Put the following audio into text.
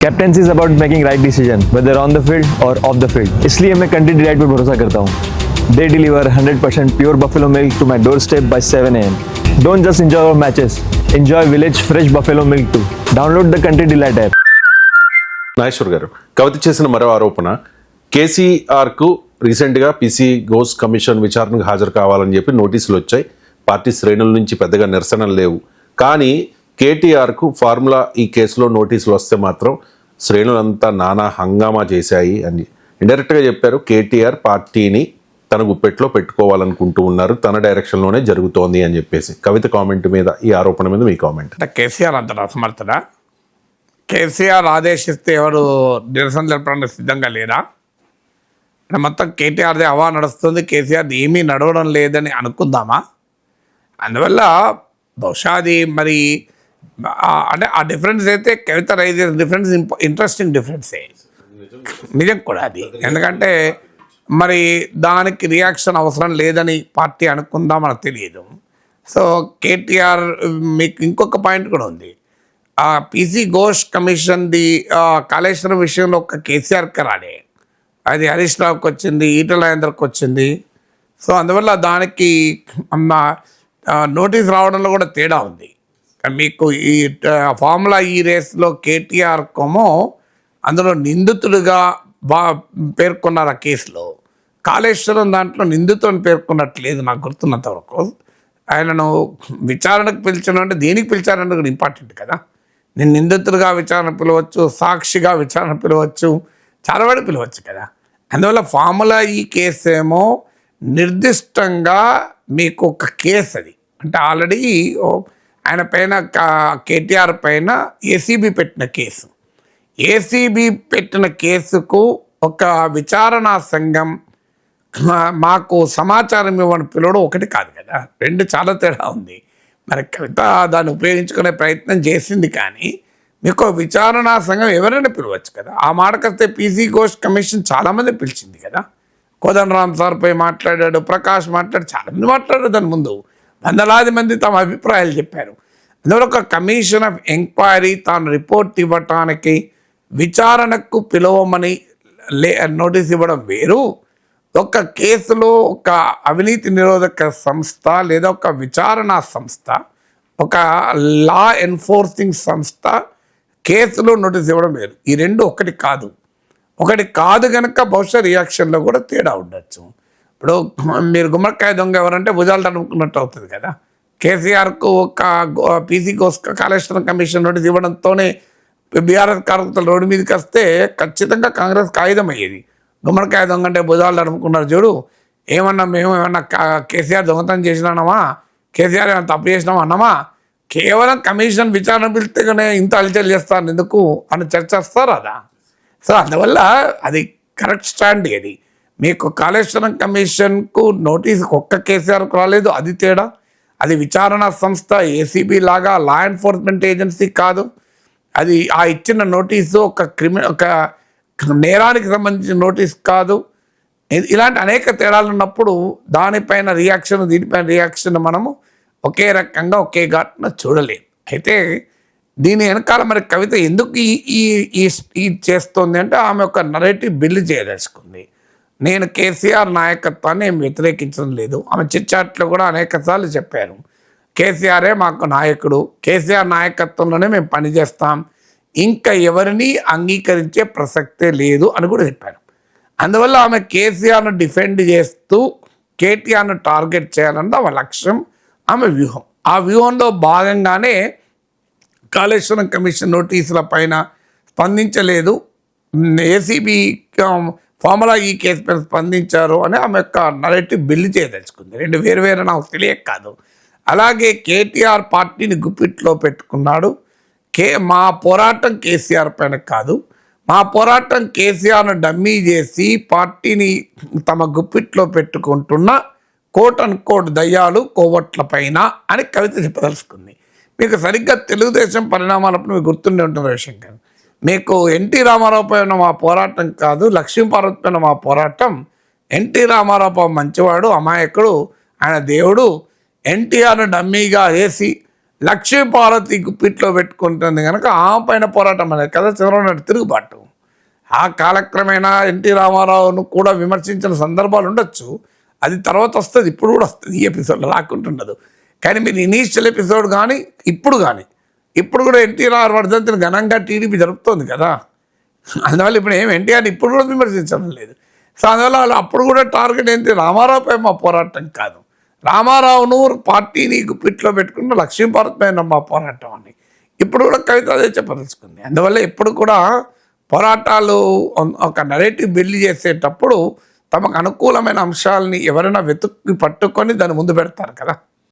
Captaincy is about making right decision whether on the field or off the field. इसलिए मैं Country Delight पर भरोसा करता हूँ। They deliver 100% pure buffalo milk to my doorstep by 7 AM। Don't just enjoy our matches, enjoy village fresh buffalo milk too. Download the Country Delight app. Nageshwar garu, కవిత చేసిన మరో ఆరోపణ, కేసీఆర్కు రీసెంట్గా పీసీ ఘోష్ కమిషన్ విచారణకు హాజరు కావాలని చెప్పి నోటీసులు వచ్చాయి. పార్టీ శ్రేణుల నుంచి పెద్దగా నిరసనలు లేవు. కానీ కేటీఆర్కు ఫార్ములా ఈ కేసులో నోటీసులు వస్తే మాత్రం శ్రేణులంతా నానా హంగామా చేశాయి అని ఇండైరెక్ట్గా చెప్పారు. కేటీఆర్ పార్టీని తన గుప్పెట్లో పెట్టుకోవాలనుకుంటూ ఉన్నారు, తన డైరెక్షన్లోనే జరుగుతోంది అని చెప్పేసి కవిత కామెంట్ మీద, ఈ ఆరోపణ మీద మీ కామెంట్. అంటే కేసీఆర్ అంత అసమర్థడా? కేసీఆర్ ఆదేశిస్తే ఎవరు నిరసన తెలపడానికి సిద్ధంగా లేరా? అంటే మొత్తం కేటీఆర్ది హవా నడుస్తుంది, కేసీఆర్ది ఏమీ నడవడం లేదని అనుకుందామా? అందువల్ల బహుశా అది మరి అంటే ఆ డిఫరెన్స్ అయితే కవిత రైజ్ డిఫరెన్స్ ఇంట్రెస్టింగ్ డిఫరెన్సే నిజం కూడా అది. ఎందుకంటే మరి దానికి రియాక్షన్ అవసరం లేదని పార్టీ అనుకుందా మనకు తెలియదు. సో కేటీఆర్ మీకు ఇంకొక పాయింట్ కూడా ఉంది. పీసీ ఘోష్ కమిషన్ది కాళేశ్వరం విషయంలో ఒక కేసీఆర్కి రాలే, అది హరీష్ రావుకి వచ్చింది, ఈటల రాజేందర్కి వచ్చింది. సో అందువల్ల దానికి నోటీస్ రావడంలో కూడా తేడా ఉంది. మీకు ఈ ఫార్ములా ఈ రేస్లో కేటీఆర్ కోమో అందులో నిందితుడిగా పేర్కొన్నారు ఆ కేసులో. కాళేశ్వరం దాంట్లో నిందితుడిని పేర్కొన్నట్లేదు నాకు గుర్తున్నంత వరకు. ఆయనను విచారణకు పిలిచడం అంటే దేనికి పిలిచారన్నది కూడా ఇంపార్టెంట్ కదా. నేను నిందితుడిగా విచారణ పిలవచ్చు, సాక్షిగా విచారణ పిలవచ్చు, చాలా వాడు పిలవచ్చు కదా. అందువల్ల ఫార్ములా ఈ కేసు ఏమో నిర్దిష్టంగా మీకు ఒక కేసు, అది అంటే ఆల్రెడీ ఆయన పైన కేటీఆర్ పైన ఏసీబీ పెట్టిన కేసు. ఏసీబీ పెట్టిన కేసుకు ఒక విచారణా సంఘం మాకు సమాచారం ఇవ్వని పిలవడం ఒకటి కాదు కదా, రెండు చాలా తేడా ఉంది. మరి కవిత దాన్ని ఉపయోగించుకునే ప్రయత్నం చేసింది, కానీ మీకు విచారణా సంఘం ఎవరైనా పిలవచ్చు కదా. ఆ మాటకొస్తే పీసీ ఘోష్ కమిషన్ చాలామంది పిలిచింది కదా. కోదండరామ్ సార్పై మాట్లాడాడు, ప్రకాష్ మాట్లాడు, చాలామంది మాట్లాడారు. దాని ముందు వందలాది మంది తమ అభిప్రాయాలు చెప్పారు. అందువల్ల ఒక కమిషన్ ఆఫ్ ఎంక్వైరీ తాను రిపోర్ట్ ఇవ్వటానికి విచారణకు పిలవమని నోటీస్ ఇవ్వడం వేరు. ఒక కేసులో ఒక అవినీతి నిరోధక సంస్థ లేదా ఒక విచారణా సంస్థ, ఒక లా ఎన్ఫోర్సింగ్ సంస్థ కేసులో నోటీస్ ఇవ్వడం వేరు. ఈ రెండు ఒకటి కాదు కనుక బహుశా రియాక్షన్లో కూడా తేడా ఉండొచ్చు. ఇప్పుడు మీరు గుమ్మడికాయ దొంగ ఎవరంటే భుజాలు తడుముకున్నట్టు అవుతుంది కదా. కేసీఆర్కు ఒక PC Ghosh Kaleshwaram commission notice ఇవ్వడంతోనే బీఆర్ఎస్ కార్యకర్తలు రోడ్డు మీదకి వస్తే ఖచ్చితంగా కాంగ్రెస్ కాగితం అయ్యేది. గుమ్మడికాయ దొంగ అంటే భుజాలు తడుముకున్నారు చూడు, ఏమన్నా మేము ఏమన్నా కేసీఆర్ దొంగతనం చేసినామా, కేసీఆర్ ఏమైనా తప్పు చేసినామా అన్నామా? కేవలం కమిషన్ విచారణ పిలిస్తేనే ఇంత అలచలు చేస్తారు ఎందుకు అని చర్చ వస్తారు అదా. సో అందువల్ల అది కరెక్ట్ స్టాండ్. అది మీకు కాళేశ్వరం కమిషన్కు నోటీస్ ఒక్క కేసీఆర్కు రాలేదు, అది తేడా. అది విచారణ సంస్థ, ఏసీబీ లాగా లా ఎన్ఫోర్స్మెంట్ ఏజెన్సీ కాదు. అది ఆ ఇచ్చిన నోటీసు ఒక నేరానికి సంబంధించిన నోటీస్ కాదు. ఇలాంటి అనేక తేడాలు ఉన్నప్పుడు దానిపైన రియాక్షన్, దీనిపైన రియాక్షన్ మనము ఒకే రకంగా ఒకే ఘటన చూడలేదు. అయితే దీని వెనకాల మరి కవిత ఎందుకు ఈ చేస్తోంది అంటే ఆమె ఒక నరేటివ్ బిల్డ్ చేయదలుచుకుంది. నేను కేసీఆర్ నాయకత్వాన్ని ఏం వ్యతిరేకించడం లేదు. ఆమె చిట్చాట్లో కూడా అనేక సార్లు చెప్పారు, కేసీఆరే మాకు నాయకుడు, కేసీఆర్ నాయకత్వంలోనే మేము పనిచేస్తాం, ఇంకా ఎవరిని అంగీకరించే ప్రసక్తే లేదు అని కూడా చెప్పారు. అందువల్ల ఆమె కేసీఆర్ను డిఫెండ్ చేస్తూ కేటీఆర్ను టార్గెట్ చేయాలన్నది ఆమె లక్ష్యం, ఆమె వ్యూహం. ఆ వ్యూహంలో భాగంగానే కాళేశ్వరం కమిషన్ నోటీసుల పైన స్పందించలేదు, ఏసీబీ ఫార్ములా ఈ కేసు పైన స్పందించారు అని ఆమె యొక్క నరేటివ్ బిల్డ్ చేయదలుచుకుంది. రెండు వేరు నాకు తెలియక కాదు. అలాగే కేటీఆర్ పార్టీని గుప్పిట్లో పెట్టుకున్నాడు. మా పోరాటం కేసీఆర్ పైన కాదు, మా పోరాటం కేసీఆర్ను డమ్మీ చేసి పార్టీని తమ గుప్పిట్లో పెట్టుకుంటున్న కోట్ అండ్ కోట్ దయ్యాలు కోవట్ల పైన అని కవిత చెప్పదలుచుకుంది. మీకు సరిగ్గా తెలుగుదేశం పరిణామాలప్పుడు మీకు గుర్తుండే ఉంటుంది రవిశంకర్. మీకు ఎన్టీ రామారావు పైన మా పోరాటం కాదు, లక్ష్మీపార్వతి పైన మా పోరాటం. ఎన్టీ రామారావు మంచివాడు, అమాయకుడు, ఆయన దేవుడు. ఎన్టీఆర్ను డమ్మీగా వేసి లక్ష్మీపార్వతి గుప్పిట్లో పెట్టుకుంటుంది కనుక ఆ పైన పోరాటం అనేది కదా చంద్రబాబు నాయుడు తిరుగుబాటు. ఆ కాలక్రమేణా ఎన్టీ రామారావును కూడా విమర్శించిన సందర్భాలు ఉండొచ్చు, అది తర్వాత వస్తుంది, ఇప్పుడు కూడా వస్తుంది, ఈ ఎపిసోడ్లో రాకుంటుండదు. కానీ మీరు ఇనీషియల్ ఎపిసోడ్ కానీ ఇప్పుడు కూడా ఎన్టీఆర్ వర్ధంతిని ఘనంగా టీడీపీ జరుపుతోంది కదా. అందువల్ల ఇప్పుడు ఏం ఎన్టీఆర్ ఇప్పుడు కూడా విమర్శించడం లేదు. సో అందువల్ల వాళ్ళు అప్పుడు కూడా టార్గెట్ ఏంటి, రామారావుపై మా పోరాటం కాదు, రామారావును పార్టీని గుప్పిట్లో పెట్టుకున్న లక్ష్మీపార్వతి పైన మా పోరాటం అని ఇప్పుడు కూడా కవిత అదే చెప్పదలుచుకుంది. అందువల్ల ఎప్పుడు కూడా పోరాటాలు ఒక నరేటివ్ బిల్డ్ చేసేటప్పుడు తమకు అనుకూలమైన అంశాలని ఎవరైనా వెతుక్కి పట్టుకొని దాన్ని ముందు పెడతారు కదా.